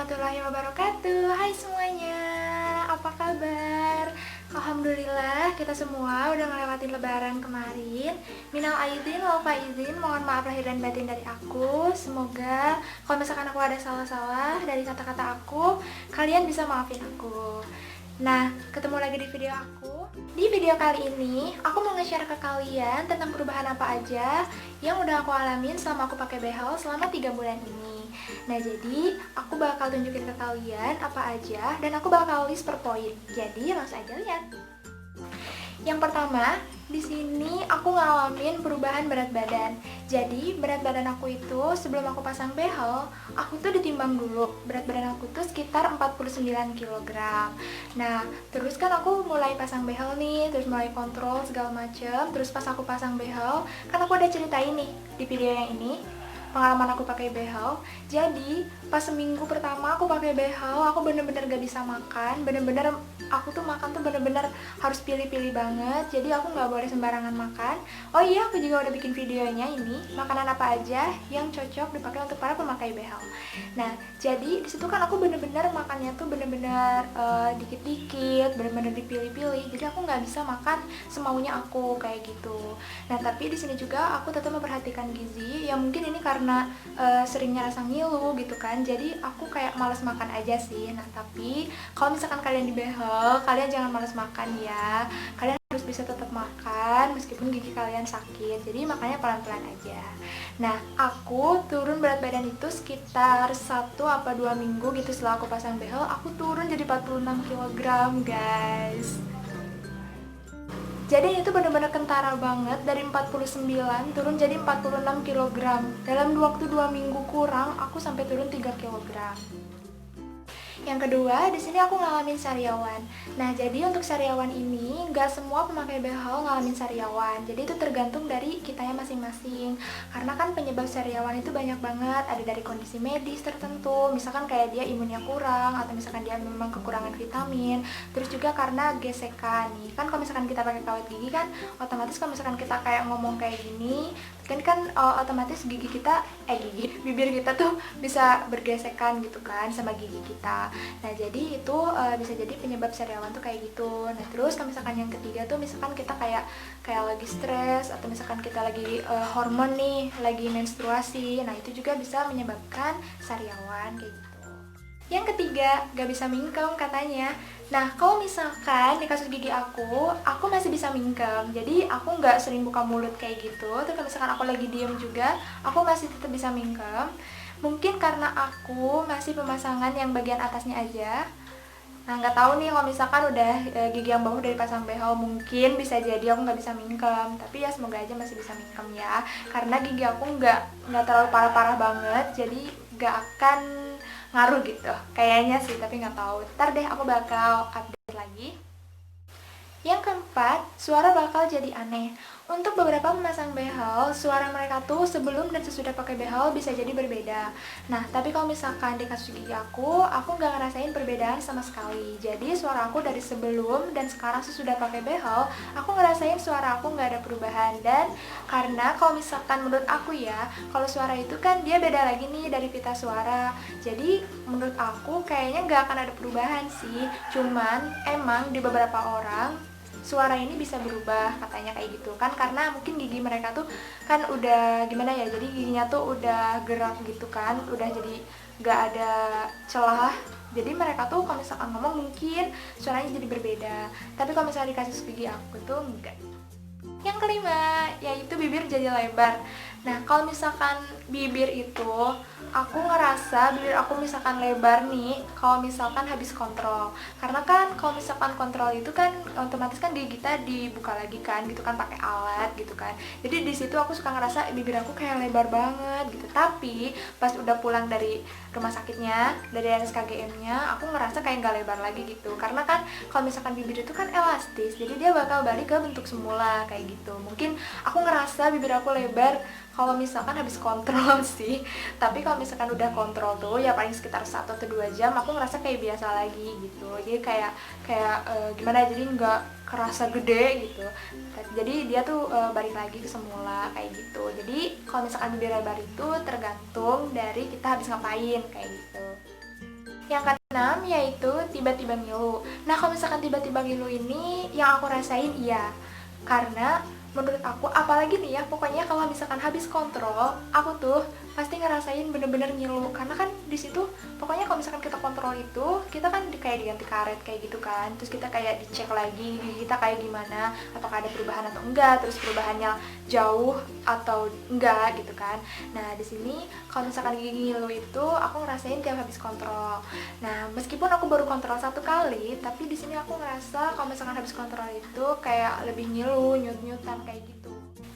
warahmatullahi wabarakatuh. Hai semuanya, apa kabar? Alhamdulillah kita semua udah ngelewatin lebaran kemarin. Minal aidin wal faizin, mohon maaf lahir dan batin dari aku. Semoga kalau misalkan aku ada salah-salah dari kata-kata aku, kalian bisa maafin aku. Nah, ketemu lagi di video aku. Di video kali ini, aku mau nge-share ke kalian tentang perubahan apa aja yang udah aku alamin selama aku pakai behel selama 3 bulan ini. Nah, jadi aku bakal tunjukin ke kalian apa aja dan aku bakal list per poin. Jadi, langsung aja lihat. Yang pertama, di sini aku ngalamin perubahan berat badan. Jadi, berat badan aku itu sebelum aku pasang behel, aku tuh ditimbang dulu. Berat badan aku tuh sekitar 49 kg. Nah, terus kan aku mulai pasang behel nih, terus mulai kontrol segala macem. Terus pas aku pasang behel, kan aku udah ceritain nih di video yang ini pengalaman aku pakai behel. Jadi pas seminggu pertama aku pakai behel, aku bener-bener gak bisa makan. Bener-bener aku tuh makan tuh bener-bener harus pilih-pilih banget. Jadi aku nggak boleh sembarangan makan. Oh iya, aku juga udah bikin videonya ini, makanan apa aja yang cocok dipakai untuk para pemakai behel. Nah, jadi disitu kan aku bener-bener makannya tuh bener-bener dikit-dikit, bener-bener dipilih-pilih. Jadi aku nggak bisa makan semaunya aku kayak gitu. Nah, tapi di sini juga aku tetap memperhatikan gizi. Ya mungkin ini karena seringnya rasa ngilu gitu kan. Jadi aku kayak males makan aja sih. Nah, tapi kalau misalkan kalian di behel, kalian jangan males makan ya. Kalian harus bisa tetap makan meskipun gigi kalian sakit. Jadi makanya pelan-pelan aja. Nah, aku turun berat badan itu sekitar 1 apa 2 minggu gitu setelah aku pasang behel. Aku turun jadi 46 kg, guys. Jadi itu benar-benar kentara banget, dari 49 turun jadi 46 kg. Dalam waktu 2 minggu kurang, aku sampai turun 3 kg. Yang kedua, di sini aku ngalamin sariawan. Nah, jadi untuk sariawan ini nggak semua pemakai behel ngalamin sariawan. Jadi itu tergantung dari kitanya masing-masing. Karena kan penyebab sariawan itu banyak banget. Ada dari kondisi medis tertentu, misalkan kayak dia imunnya kurang atau misalkan dia memang kekurangan vitamin. Terus juga karena gesekan nih. Kan kalau misalkan kita pakai kawat gigi kan otomatis kalau misalkan kita kayak ngomong kayak gini, kan otomatis bibir kita tuh bisa bergesekan gitu kan sama gigi kita. Nah, jadi itu bisa jadi penyebab sariawan tuh kayak gitu. Nah, terus kalau misalkan yang ketiga tuh misalkan kita kayak lagi stres atau misalkan kita lagi hormon nih, lagi menstruasi. Nah, itu juga bisa menyebabkan sariawan kayak gitu. Yang ketiga, gak bisa mingkem katanya. Nah, kalau misalkan di kasus gigi aku masih bisa mingkem. Jadi aku nggak sering buka mulut kayak gitu. Terus kalau misalkan aku lagi diem juga, aku masih tetap bisa mingkem. Mungkin karena aku masih pemasangan yang bagian atasnya aja. Nah, nggak tahu nih kalau misalkan udah gigi yang bawah dari pasang behel, mungkin bisa jadi aku nggak bisa mingkem. Tapi ya semoga aja masih bisa mingkem ya. Karena gigi aku nggak terlalu parah-parah banget, jadi nggak akan ngaruh gitu. Kayaknya sih, tapi nggak tahu. Ntar deh aku bakal update lagi. Yang keempat, suara bakal jadi aneh. Untuk beberapa pemasang behel, suara mereka tuh sebelum dan sesudah pakai behel bisa jadi berbeda. Nah, tapi kalau misalkan di kasus gigi aku nggak ngerasain perbedaan sama sekali. Jadi suara aku dari sebelum dan sekarang sesudah pakai behel, aku ngerasain suara aku nggak ada perubahan. Dan karena kalau misalkan menurut aku ya, kalau suara itu kan dia beda lagi nih dari pita suara. Jadi menurut aku kayaknya nggak akan ada perubahan sih. Cuman emang di beberapa orang suara ini bisa berubah katanya kayak gitu kan, karena mungkin gigi mereka tuh kan udah gimana ya, jadi giginya tuh udah gerak gitu kan, udah jadi gak ada celah, jadi mereka tuh kalau misalkan ngomong mungkin suaranya jadi berbeda. Tapi kalau misalnya di kasus gigi aku tuh enggak. Yang kelima, yaitu bibir jadi lebar. Nah, kalau misalkan bibir itu, aku ngerasa bibir aku misalkan lebar nih kalau misalkan habis kontrol. Karena kan kalau misalkan kontrol itu kan otomatis kan gigi kita dibuka lagi kan gitu kan, pakai alat gitu kan. Jadi di situ aku suka ngerasa bibir aku kayak lebar banget gitu. Tapi pas udah pulang dari rumah sakitnya, dari RSKGM-nya, aku ngerasa kayak nggak lebar lagi gitu. Karena kan kalau misalkan bibir itu kan elastis, jadi dia bakal balik ke bentuk semula kayak gitu. Mungkin aku ngerasa bibir aku lebar kalau misalkan habis kontrol sih. Tapi kalau misalkan udah kontrol tuh ya paling sekitar 1 atau 2 jam aku ngerasa kayak biasa lagi gitu. Jadi kayak gimana, jadi nggak kerasa gede gitu. Jadi dia tuh balik lagi ke semula kayak gitu. Jadi kalau misalkan bibir lebar itu tergantung dari kita habis ngapain kayak gitu. Yang keenam yaitu tiba-tiba ngilu. Nah, kalau misalkan tiba-tiba ngilu ini yang aku rasain iya. Karena menurut aku, apalagi nih ya, pokoknya kalau misalkan habis kontrol, aku tuh pasti ngerasain bener-bener ngilu. Karena kan di situ, pokoknya kalau misalkan kita kontrol itu, kita kan kayak diganti karet kayak gitu kan. Terus kita kayak dicek lagi gigi kita kayak gimana, apakah ada perubahan atau enggak, terus perubahannya jauh atau enggak gitu kan. Nah, di sini kalau misalkan gigi ngilu itu aku ngerasain tiap habis kontrol. Nah, meskipun aku baru kontrol 1 kali, tapi di sini aku ngerasa kalau misalkan habis kontrol itu kayak lebih ngilu, nyut-nyutan kayak gitu.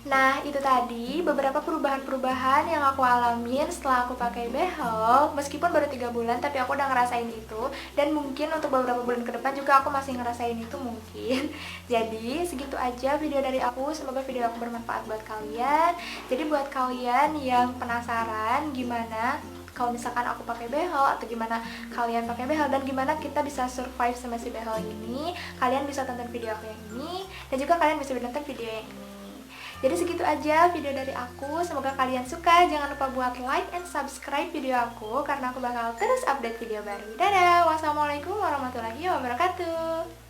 Nah, itu tadi beberapa perubahan-perubahan yang aku alamin setelah aku pakai behel. Meskipun baru 3 bulan, tapi aku udah ngerasain itu. Dan mungkin untuk beberapa bulan ke depan juga aku masih ngerasain itu mungkin. Jadi, segitu aja video dari aku. Semoga video aku bermanfaat buat kalian. Jadi, buat kalian yang penasaran gimana kalau misalkan aku pakai behel atau gimana kalian pakai behel dan gimana kita bisa survive sama si behel ini, kalian bisa tonton video aku yang ini dan juga kalian bisa nonton video yang ini. Jadi segitu aja video dari aku. Semoga kalian suka. Jangan lupa buat like and subscribe video aku karena aku bakal terus update video baru. Dadah. Wassalamualaikum warahmatullahi wabarakatuh.